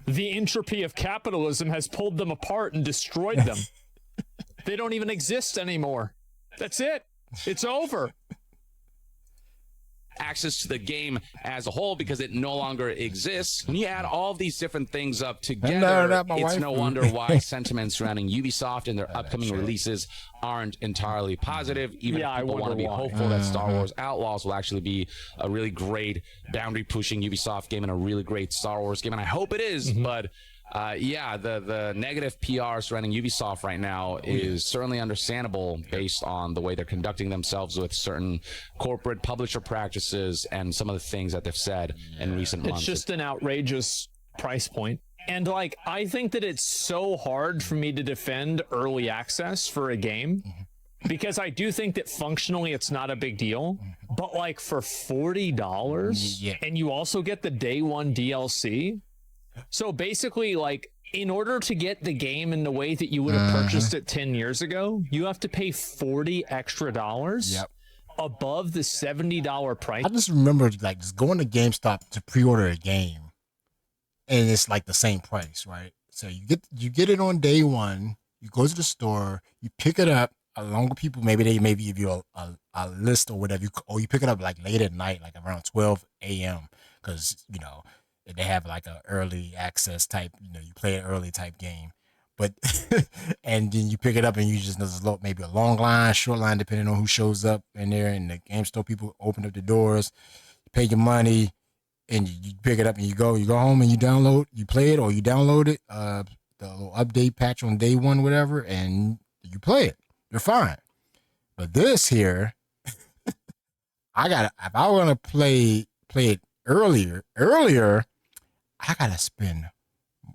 The entropy of capitalism has pulled them apart and destroyed them. They don't even exist anymore. That's it. It's over. Access to the game as a whole because it no longer exists. When you add all of these different things up together, it's no wonder why sentiments surrounding Ubisoft and their upcoming releases aren't entirely positive. Even if people want to be hopeful that Star Wars Outlaws will actually be a really great boundary-pushing Ubisoft game and a really great Star Wars game, and I hope it is, but yeah, the negative PR surrounding Ubisoft right now is certainly understandable based on the way they're conducting themselves with certain corporate publisher practices and some of the things that they've said in recent months. It's just an outrageous price point. And like, I think that it's so hard for me to defend early access for a game because I do think that functionally it's not a big deal, but like for $40 and you also get the day one DLC. So basically, like, in order to get the game in the way that you would have purchased it 10 years ago, you have to pay $40 extra. above the $70 price. I just remember like just going to GameStop to pre-order a game, and it's like the same price, right? So you get it on day one. You go to the store, you pick it up along with people. Maybe they give you a list or whatever. You pick it up like late at night, like around 12 a.m. because they have like a early access type. You play an early type game. But and then you pick it up and you just there's maybe a long line, short line, depending on who shows up in there. And the game store people open up the doors, you pay your money, and you pick it up and you go home and you play it or you download it, the little update patch on day one, whatever, and you play it. You're fine. But this here, if I want to play it earlier, I gotta spend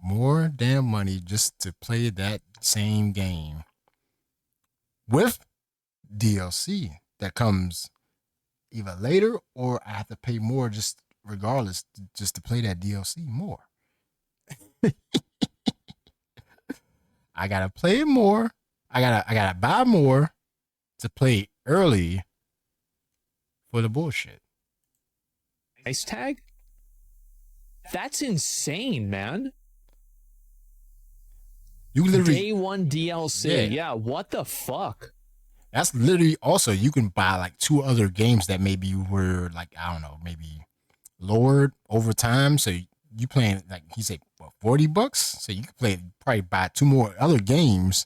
more damn money just to play that same game with DLC that comes either later or I have to pay more just regardless just to play that DLC more. I gotta play it more. I gotta buy more to play early for the bullshit. Price tag? That's insane, man. You literally day one DLC. Yeah, what the fuck? That's literally also you can buy like 2 other games that maybe were like, I don't know, maybe lowered over time. So you playing like he said, what, $40? So you can probably buy 2 more other games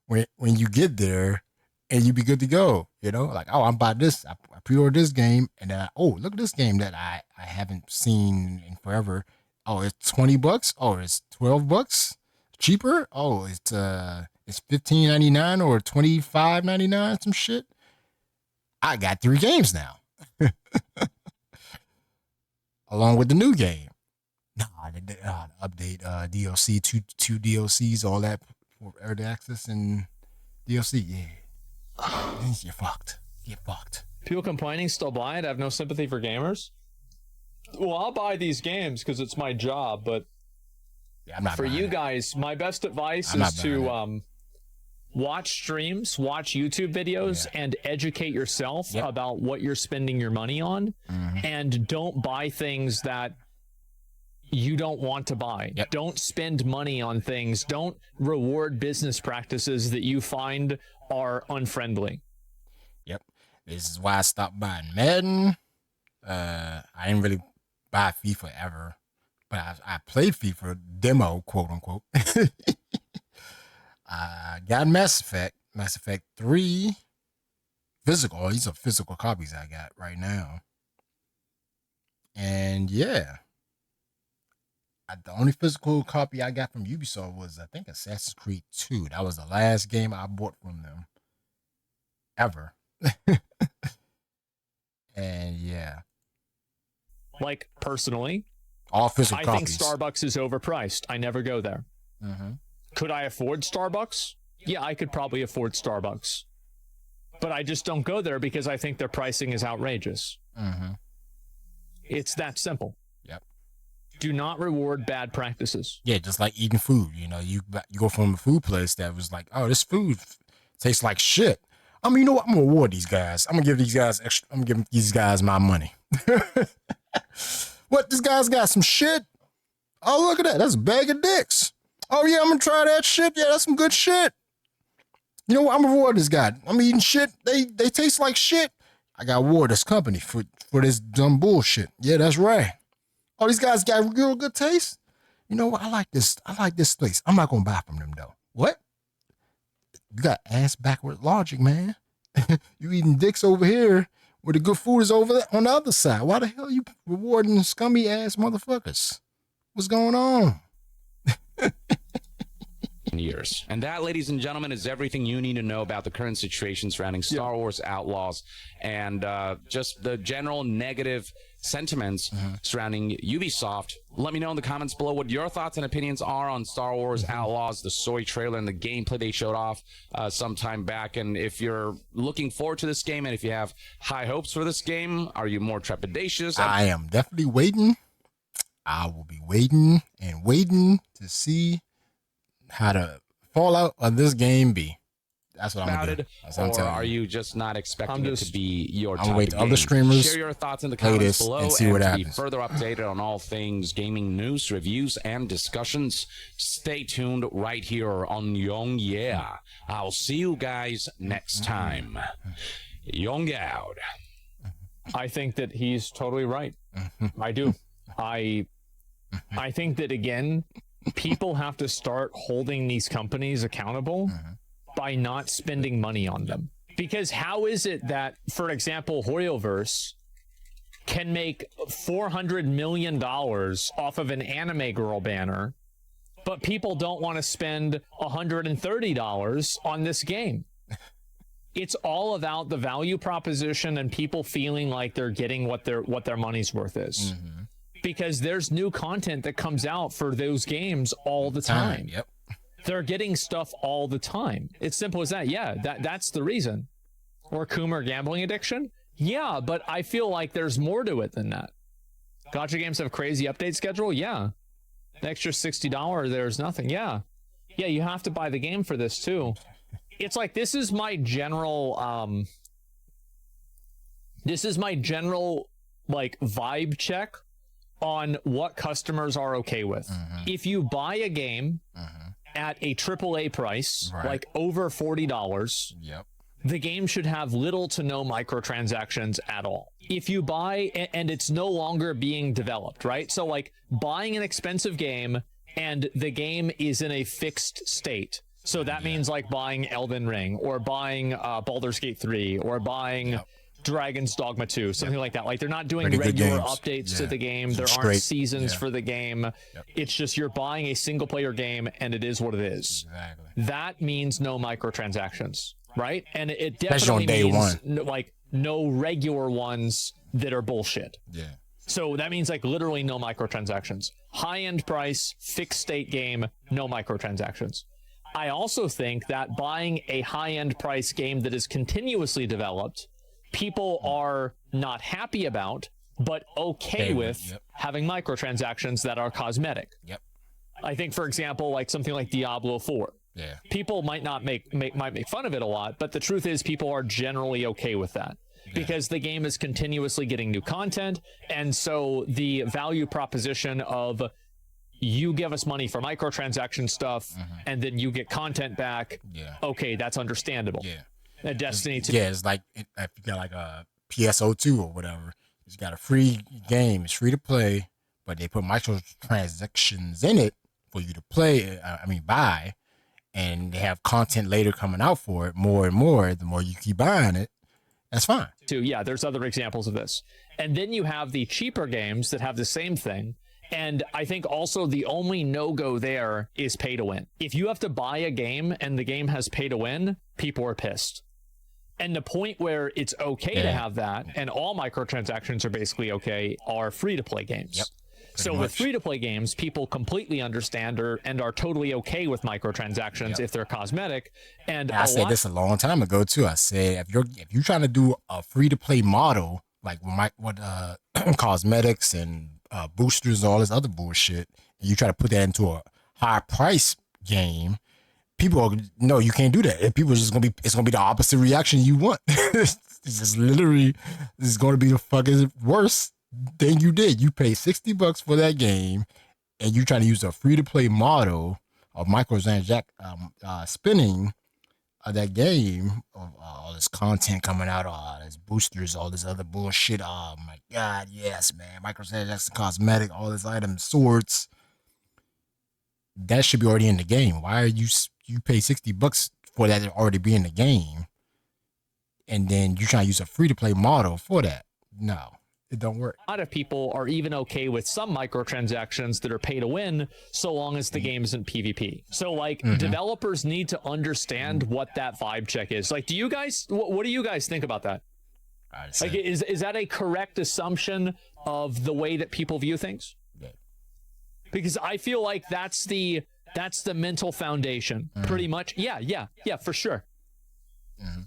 when you get there, and you be good to go. Like, oh, I'm buying this. I pre-ordered this game, and then look at this game that I haven't seen in forever. Oh, it's $20. Oh, it's $12 cheaper. Oh, it's $15.99 or $25.99, some shit. I got 3 games now. Along with the new game. The update DLC, two DLCs, all that for early access and DLC. Yeah. You're fucked. Get fucked. People complaining, still buy it. I have no sympathy for gamers. Well, I'll buy these games because it's my job, but for you guys, my best advice is to watch streams, watch YouTube videos, and educate yourself about what you're spending your money on, and don't buy things that you don't want to buy. Don't spend money on things. Don't reward business practices that you find are unfriendly. Yep. This is why I stopped buying Madden. I didn't really buy FIFA ever, but I played FIFA demo, quote unquote. I got Mass Effect 3 physical. These are physical copies I got right now. And yeah, the only physical copy I got from Ubisoft was, I think, Assassin's Creed 2. That was the last game I bought from them ever. And yeah. Like, personally, all physical copies. I think Starbucks is overpriced. I never go there. Could I afford Starbucks? Yeah, I could probably afford Starbucks. But I just don't go there because I think their pricing is outrageous. It's that simple. Yep. Do not reward bad practices. Yeah, just like eating food. You go from a food place that was like, oh, this food tastes like shit. I mean, you know what? I'm gonna reward these guys. I'm gonna give these guys extra. I'm giving these guys my money. What? This guy's got some shit. Oh, look at that. That's a bag of dicks. Oh yeah, I'm gonna try that shit. Yeah, that's some good shit. You know what? I'm gonna reward this guy. I'm eating shit. They taste like shit. I gotta reward this company for this dumb bullshit. Yeah, that's right. Oh, these guys got real good taste. You know what? I like this place. I'm not gonna buy from them though. What? You got ass backward logic, man. You eating dicks over here where the good food is over there on the other side. Why the hell are you rewarding scummy ass motherfuckers? What's going on? Years. And that, ladies and gentlemen, is everything you need to know about the current situation surrounding Star Wars Outlaws and just the general negative sentiments surrounding Ubisoft. Let me know in the comments below what your thoughts and opinions are on Star Wars Outlaws, the soy trailer, and the gameplay they showed off some time back. And if you're looking forward to this game and if you have high hopes for this game, are you more trepidatious? I am definitely waiting. I will be waiting to see how the fallout of this game be. That's what about I'm it, or are you just not expecting it to be your type wait of other game? streamers Share your thoughts in the comments below, and see what to happens. be further updated on all things gaming news, reviews, and discussions, stay tuned right here on Young Yeah. I'll see you guys next time. Young out. I think that he's totally right. I do. I think that, again, people have to start holding these companies accountable by not spending money on them. Because how is it that, for example, Hoyoverse can make $400 million off of an Anime Girl banner, but people don't want to spend $130 on this game? It's all about the value proposition and people feeling like they're getting what their money's worth is. Because there's new content that comes out for those games all the time. Yep. They're getting stuff all the time. It's simple as that. Yeah, that's the reason. Or Coomer gambling addiction? Yeah, but I feel like there's more to it than that. Gacha games have crazy update schedule? Yeah. An extra $60, there's nothing. Yeah. Yeah, you have to buy the game for this too. It's like, this is my general like vibe check on what customers are okay with. If you buy a game at a AAA price, like over $40, the game should have little to no microtransactions at all. If you buy and it's no longer being developed, right? So like buying an expensive game and the game is in a fixed state. So that means like buying Elden Ring or buying Baldur's Gate 3 or buying Dragon's Dogma 2, something like that. Like they're not doing regular updates to the game. There aren't seasons for the game. It's just you're buying a single player game and it is what it is. That means no microtransactions, right? And it definitely means like no regular ones that are bullshit. So that means like literally no microtransactions. High-end price, fixed state game, no microtransactions. I also think that buying a high-end price game that is continuously developed, people are not happy about, but okay with having microtransactions that are cosmetic. I think, for example, like something like Diablo 4. People might not make fun of it a lot, but the truth is people are generally okay with that. Because the game is continuously getting new content, and so the value proposition of you give us money for microtransaction stuff, and then you get content back. Okay, that's understandable. Destiny 2. It's like if you got like a PSO2 or whatever, it's got a free game, it's free to play, but they put microtransactions in it for you to play. Buy, and they have content later coming out for it more and more. The more you keep buying it, that's fine. Yeah, there's other examples of this. And then you have the cheaper games that have the same thing. And I think also the only no-go there is pay to win. If you have to buy a game and the game has pay to win, people are pissed. And the point where it's okay to have that, and all microtransactions are basically okay, are free-to-play games. So with free-to-play games, people completely understand and are totally okay with microtransactions if they're cosmetic. And I said this a long time ago too. I said if you're trying to do a free-to-play model like what cosmetics and boosters and all this other bullshit, and you try to put that into a high price game, people are, no, you can't do that. And people are just it's gonna be the opposite reaction you want. It's just literally, this is gonna be the fucking worst thing you did. You pay $60 for that game, and you trying to use a free to play model of microtransaction spinning that game of all this content coming out, all this boosters, all this other bullshit. Oh my god, yes, man. Microtransaction, cosmetic, all this items, swords. That should be already in the game. Why are you pay $60 for that to already be in the game, and then you try to use a free to play model for that? No. It don't work. A lot of people are even okay with some microtransactions that are pay to win, so long as the game isn't PvP. So like developers need to understand what that vibe check is. Like, do you guys, what do you guys think about that? Like, is that a correct assumption of the way that people view things? Because I feel like that's the mental foundation, pretty much. Yeah, for sure.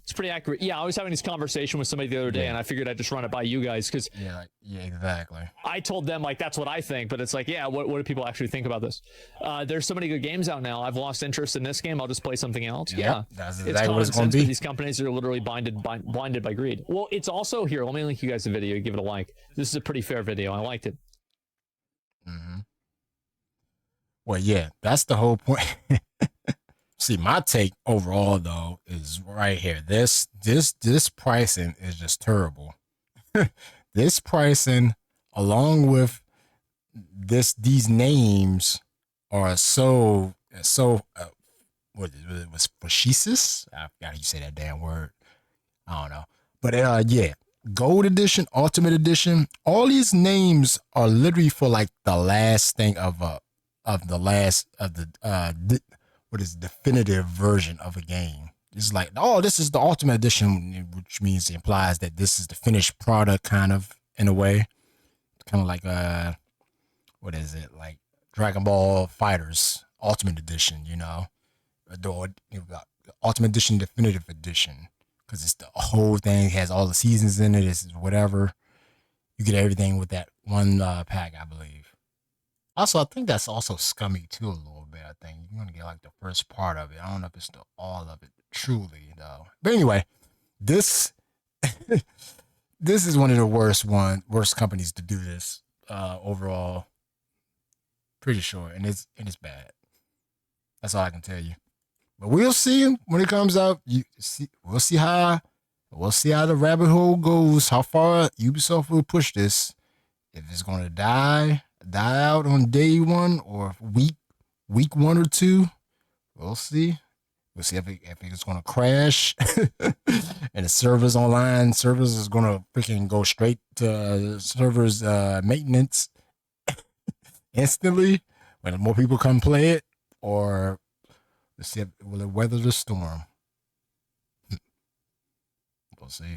It's pretty accurate. Yeah, I was having this conversation with somebody the other day, and I figured I'd just run it by you guys because exactly. I told them like that's what I think, but it's like, yeah, what do people actually think about this? There's so many good games out now. I've lost interest in this game. I'll just play something else. Yeah, that's exactly what it's going to be. These companies are literally blinded by greed. Well, it's also here. Let me link you guys the video. Give it a like. This is a pretty fair video. I liked it. Mm-hmm. Well, yeah, that's the whole point. See, my take overall though is right here. This pricing is just terrible. This pricing, along with these names, are so what it was facetious. I forgot how you say that damn word. I don't know, but yeah, Gold Edition, Ultimate Edition, all these names are literally for like the last thing of what is definitive version of a game. It's like, oh, this is the Ultimate Edition, which means it implies that this is the finished product, kind of, in a way. Kind of like what is it, like Dragon Ball Fighters Ultimate Edition, you know, the Ultimate Edition Definitive Edition, because it's the whole thing, has all the seasons in it, it's whatever. You get everything with that one pack, I believe. Also, I think that's also scummy too, a little bit. I think you're gonna get like the first part of it. I don't know if it's all of it truly though. But anyway, this this is one of the worst companies to do this overall. Pretty sure, and it's bad. That's all I can tell you. But we'll see when it comes out. We'll see how the rabbit hole goes. How far Ubisoft will push this. If it's gonna die out on day one or week 1 or 2, we'll see. We'll see if it's gonna crash and the online servers is gonna freaking go straight to servers maintenance instantly when more people come play it, or let's see will it weather the storm. We'll see.